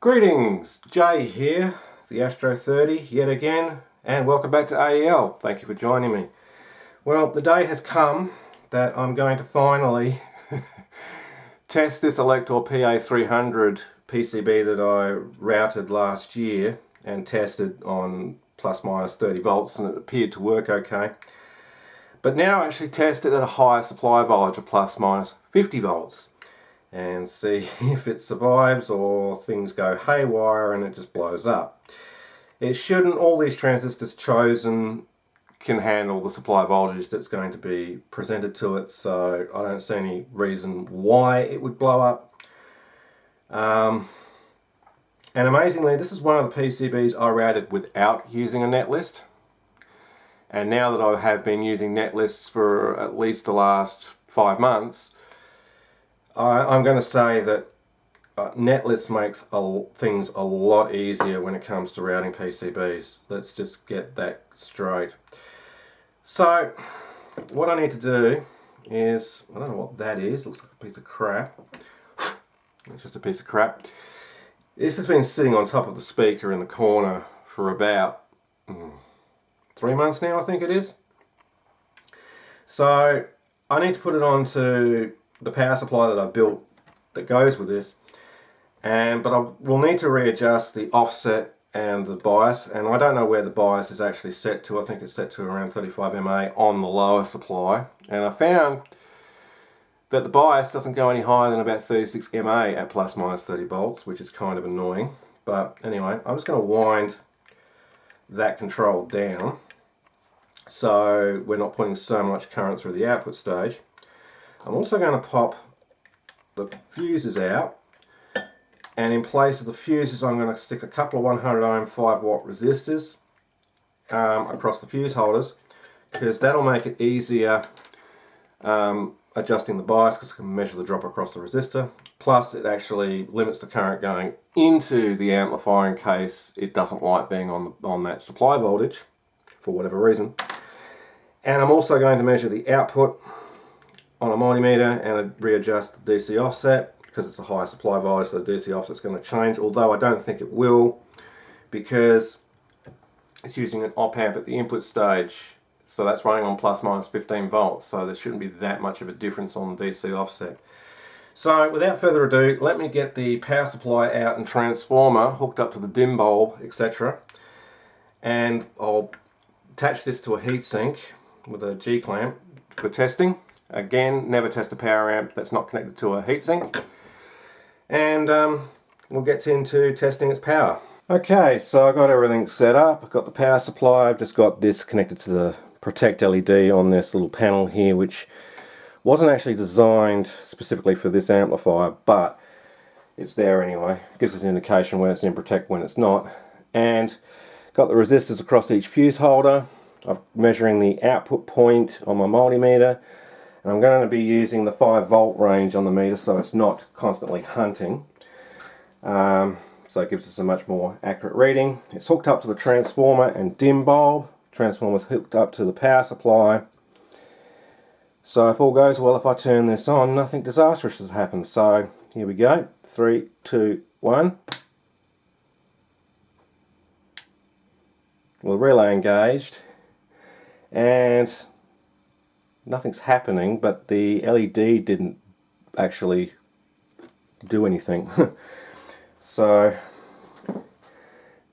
Greetings, Jay here, the Astro 30 yet again, and welcome back to AEL. Thank you for joining me. Well, the day has come that I'm going to finally test this Elektor PA300 PCB that I routed last year and tested on plus minus 30 volts, and it appeared to work okay. But now I actually test it at a higher supply voltage of plus minus 50 volts. And see if it survives or things go haywire and it just blows up. It shouldn't. All these transistors chosen can handle the supply voltage that's going to be presented to it, so I don't see any reason why it would blow up. And amazingly, this is one of the PCBs I routed without using a netlist. And now that I have been using netlists for at least the last 5 months, I'm going to say that netlists makes things a lot easier when it comes to routing PCBs. Let's just get that straight. So what I need to do is, I don't know what that is, looks like a piece of crap. It's just a piece of crap. This has been sitting on top of the speaker in the corner for about 3 months now, I think it is. So I need to put it onto the power supply that I've built that goes with this, but I will need to readjust the offset and the bias, and I don't know where the bias is actually set to. I think it's set to around 35 mA on the lower supply, and I found that the bias doesn't go any higher than about 36 mA at plus minus 30 volts, which is kind of annoying. But anyway, I'm just going to wind that control down so we're not putting so much current through the output stage. I'm also going to pop the fuses out, and in place of the fuses I'm going to stick a couple of 100 ohm 5 watt resistors across the fuse holders, because that'll make it easier adjusting the bias, because I can measure the drop across the resistor. Plus it actually limits the current going into the amplifier in case it doesn't like being on that supply voltage for whatever reason. And I'm also going to measure the output on a multimeter and readjust the DC offset, because it's a higher supply voltage, so the DC offset's going to change, although I don't think it will, because it's using an op amp at the input stage, so that's running on plus minus 15 volts, so there shouldn't be that much of a difference on the DC offset. So without further ado, let me get the power supply out and transformer hooked up to the dim bulb, etc. And I'll attach this to a heatsink with a G-clamp for testing. Again, never test a power amp that's not connected to a heatsink. And we'll get into testing its power. Okay, so I've got everything set up. I've got the power supply. I've just got this connected to the Protect LED on this little panel here, which wasn't actually designed specifically for this amplifier, but it's there anyway. It gives us an indication when it's in Protect, when it's not. And got the resistors across each fuse holder. I'm measuring the output point on my multimeter. And I'm going to be using the 5 volt range on the meter, so it's not constantly hunting. So it gives us a much more accurate reading. It's hooked up to the transformer and dim bulb. Transformer's hooked up to the power supply. So if all goes well, if I turn this on, nothing disastrous has happened. So here we go. 3, 2, 1. Well, the relay engaged. And nothing's happening, but the LED didn't actually do anything. So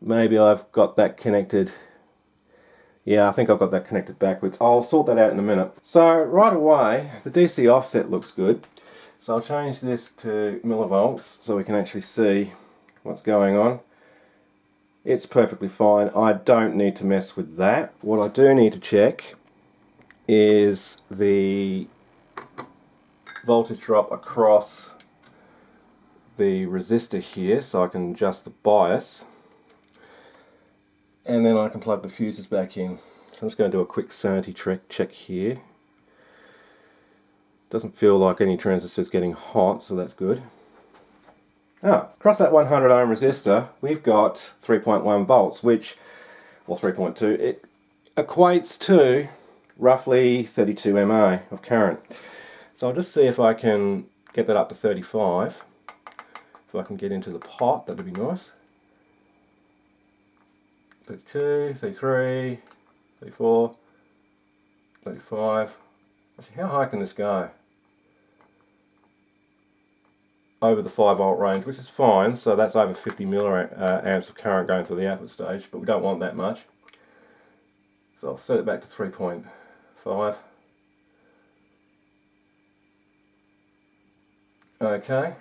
maybe I've got that connected. Yeah, I think I've got that connected backwards. I'll sort that out in a minute. So right away, the DC offset looks good. So I'll change this to millivolts so we can actually see what's going on. It's perfectly fine. I don't need to mess with that. What I do need to check is the voltage drop across the resistor here, so I can adjust the bias, and then I can plug the fuses back in. So I'm just going to do a quick sanity check here. Doesn't feel like any transistor is getting hot, so that's good. Across that 100 ohm resistor we've got 3.1 volts, which, or 3.2, it equates to roughly 32 mA of current. So I'll just see if I can get that up to 35. If I can get into the pot, that'd be nice. 32, 33, 34, 35. Actually, how high can this go? Over the 5 volt range, which is fine, so that's over 50 milliamps of current going through the output stage, but we don't want that much. So I'll set it back to 3.5. Okay.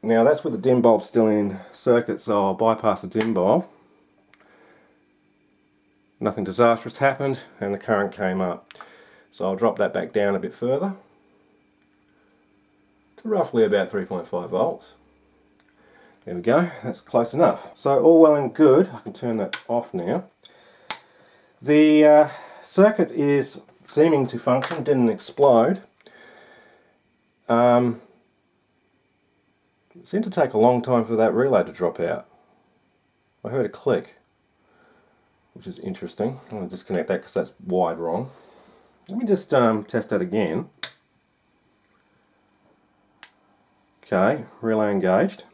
Now that's with the dim bulb still in circuit, so I'll bypass the dim bulb. Nothing disastrous happened and the current came up. So I'll drop that back down a bit further to roughly about 3.5 volts. There we go, that's close enough. So all well and good, I can turn that off now. The circuit is seeming to function, didn't explode. It seemed to take a long time for that relay to drop out. I heard a click, which is interesting. I'm going to disconnect that because that's wired wrong. Let me just test that again. Okay, relay engaged.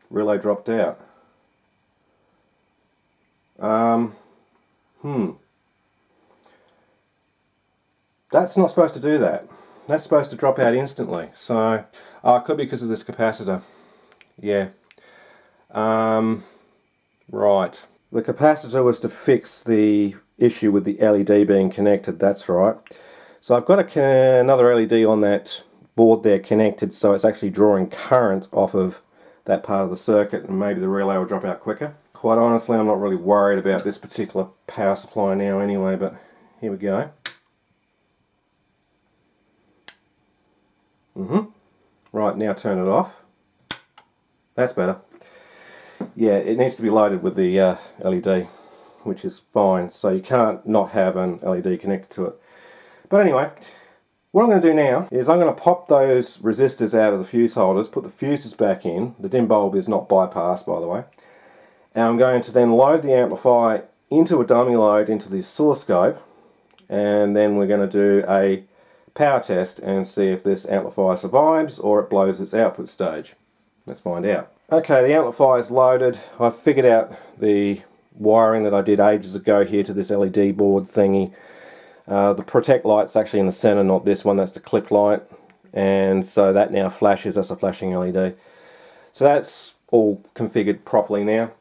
Relay dropped out. That's not supposed to do that. That's supposed to drop out instantly. So, it could be because of this capacitor. Yeah. Right. The capacitor was to fix the issue with the LED being connected, that's right. So I've got another LED on that board there connected, so it's actually drawing current off of that part of the circuit, and maybe the relay will drop out quicker. Quite honestly, I'm not really worried about this particular power supply now anyway, but here we go. Right, now turn it off. That's better. Yeah, it needs to be loaded with the LED, which is fine, so you can't not have an LED connected to it. But anyway, what I'm going to do now is I'm going to pop those resistors out of the fuse holders, put the fuses back in. The dim bulb is not bypassed, by the way. And I'm going to then load the amplifier into a dummy load into the oscilloscope, and then we're going to do a power test and see if this amplifier survives or it blows its output stage. Let's find out. Okay, the amplifier is loaded. I've figured out the wiring that I did ages ago here to this LED board thingy. The protect light's actually in the center, not this one. That's the clip light, and so that now flashes as a flashing LED. So that's all configured properly now.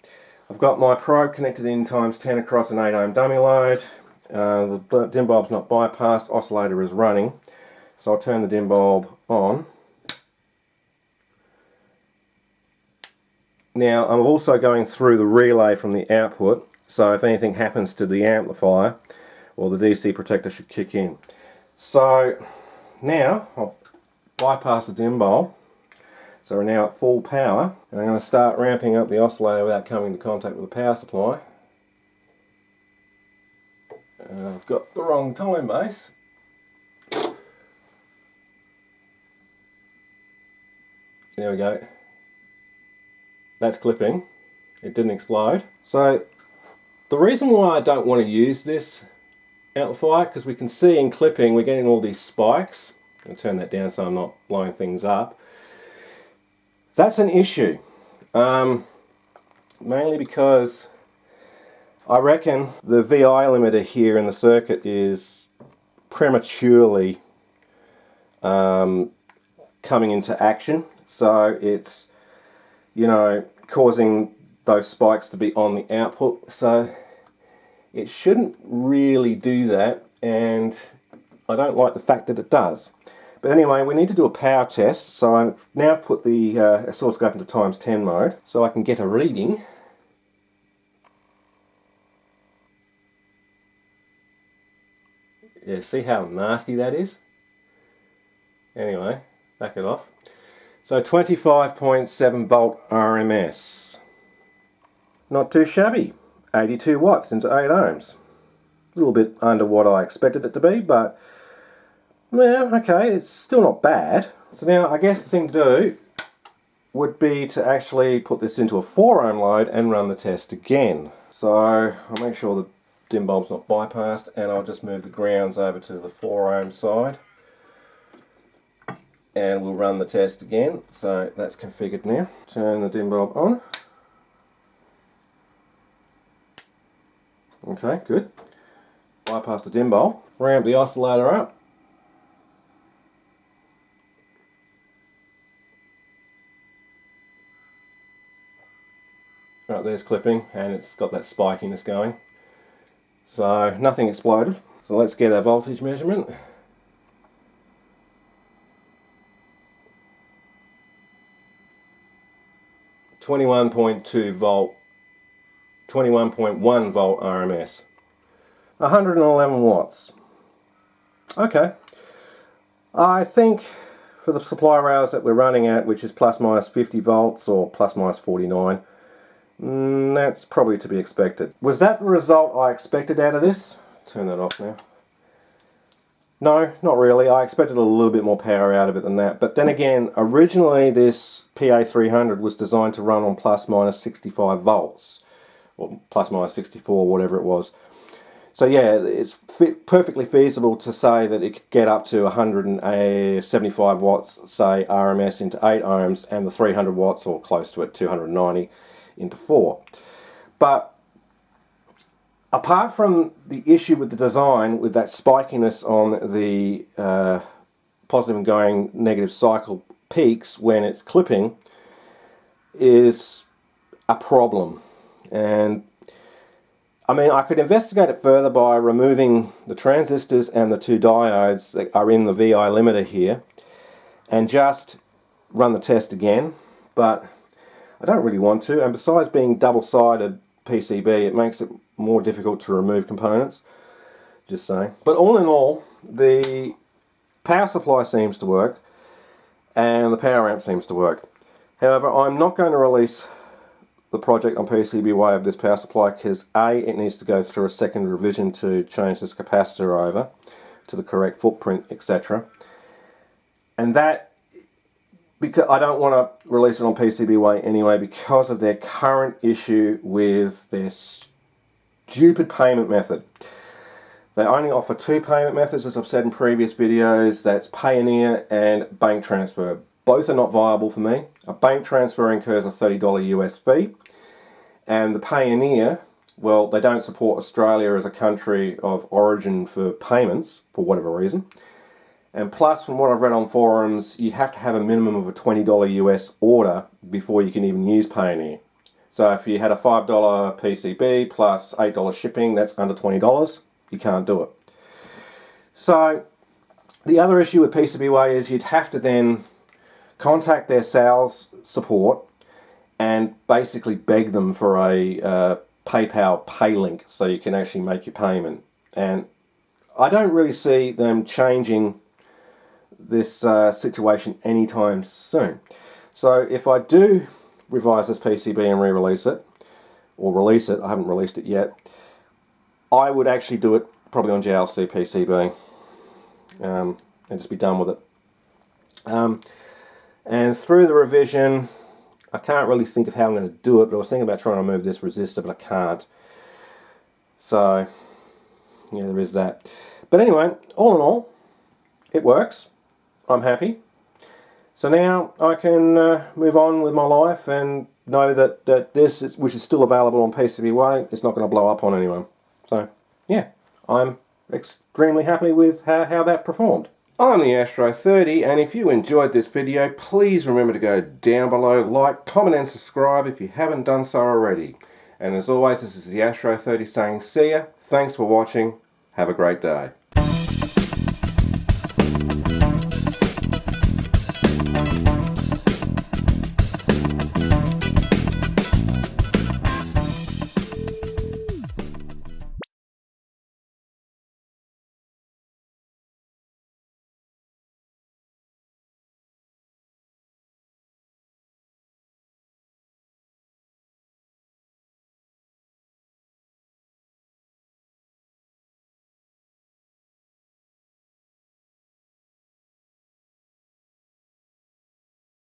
I've got my probe connected in ×10 across an 8 ohm dummy load. The dim bulb's not bypassed, oscillator is running, so I'll turn the dim bulb on. Now I'm also going through the relay from the output, so if anything happens to the amplifier, well, the DC protector should kick in. So now I'll bypass the dim bulb, so we're now at full power, and I'm going to start ramping up the oscillator without coming into contact with the power supply. I've got the wrong time base. There we go. That's clipping. It didn't explode. So the reason why I don't want to use this amplifier, because we can see in clipping we're getting all these spikes. I'm going to turn that down so I'm not blowing things up. That's an issue. Mainly because I reckon the VI limiter here in the circuit is prematurely coming into action, so it's, you know, causing those spikes to be on the output. So it shouldn't really do that, and I don't like the fact that it does. But anyway, we need to do a power test, so I've now put the oscilloscope into ×10 mode so I can get a reading. Yeah, see how nasty that is? Anyway, back it off. So 25.7 volt RMS. Not too shabby. 82 watts into 8 ohms. A little bit under what I expected it to be, but yeah, okay, it's still not bad. So now I guess the thing to do would be to actually put this into a 4 ohm load and run the test again. So I'll make sure the dim bulb's not bypassed, and I'll just move the grounds over to the 4 ohm side. And we'll run the test again. So that's configured now. Turn the dim bulb on. Okay, good. Bypass the dim bulb. Ramp the oscillator up. Right, there's clipping, and it's got that spikiness going. So nothing exploded. So let's get our voltage measurement. .2 volt, 21.1 volt RMS. 111 watts. Okay. I think for the supply rails that we're running at, which is plus minus 50 volts or plus minus 49, that's probably to be expected. Was that the result I expected out of this? Turn that off now. No, not really. I expected a little bit more power out of it than that. But then again, originally this PA300 was designed to run on plus minus 65 volts. Or plus minus 64, whatever it was. So yeah, it's perfectly feasible to say that it could get up to 175 watts, say RMS into 8 ohms, and the 300 watts, or close to it, 290 into 4. But apart from the issue with the design, with that spikiness on the positive and going negative cycle peaks when it's clipping, is a problem. And I mean, I could investigate it further by removing the transistors and the 2 diodes that are in the VI limiter here and just run the test again, but I don't really want to. And besides being double-sided PCB, it makes it more difficult to remove components, just saying. But all in all, the power supply seems to work and the power amp seems to work. However, I'm not going to release the project on PCBWay of this power supply because A, it needs to go through a second revision to change this capacitor over to the correct footprint, etc. And that, because I don't want to release it on PCBWay anyway because of their current issue with their stupid payment method. They only offer 2 payment methods, as I've said in previous videos. That's Payoneer and bank transfer. Both are not viable for me. A bank transfer incurs a $30 US fee, and the Payoneer, well, they don't support Australia as a country of origin for payments, for whatever reason. And plus, from what I've read on forums, you have to have a minimum of a $20 US order before you can even use Payoneer. So if you had a $5 PCB plus $8 shipping, that's under $20. You can't do it. So the other issue with PCBWay is you'd have to then contact their sales support and basically beg them for a PayPal pay link so you can actually make your payment. And I don't really see them changing this situation anytime soon. So if I do revise this PCB and re-release it, or release it, I haven't released it yet, I would actually do it probably on JLC PCB and just be done with it. And through the revision, I can't really think of how I'm going to do it, but I was thinking about trying to move this resistor, but I can't. So, yeah, there is that. But anyway, all in all, it works. I'm happy. So now I can move on with my life and know that this, which is still available on PCBWay, is not going to blow up on anyone. So, yeah, I'm extremely happy with how that performed. I'm the Astro 30, and if you enjoyed this video, please remember to go down below, like, comment and subscribe if you haven't done so already. And as always, this is the Astro 30 saying see ya, thanks for watching, have a great day.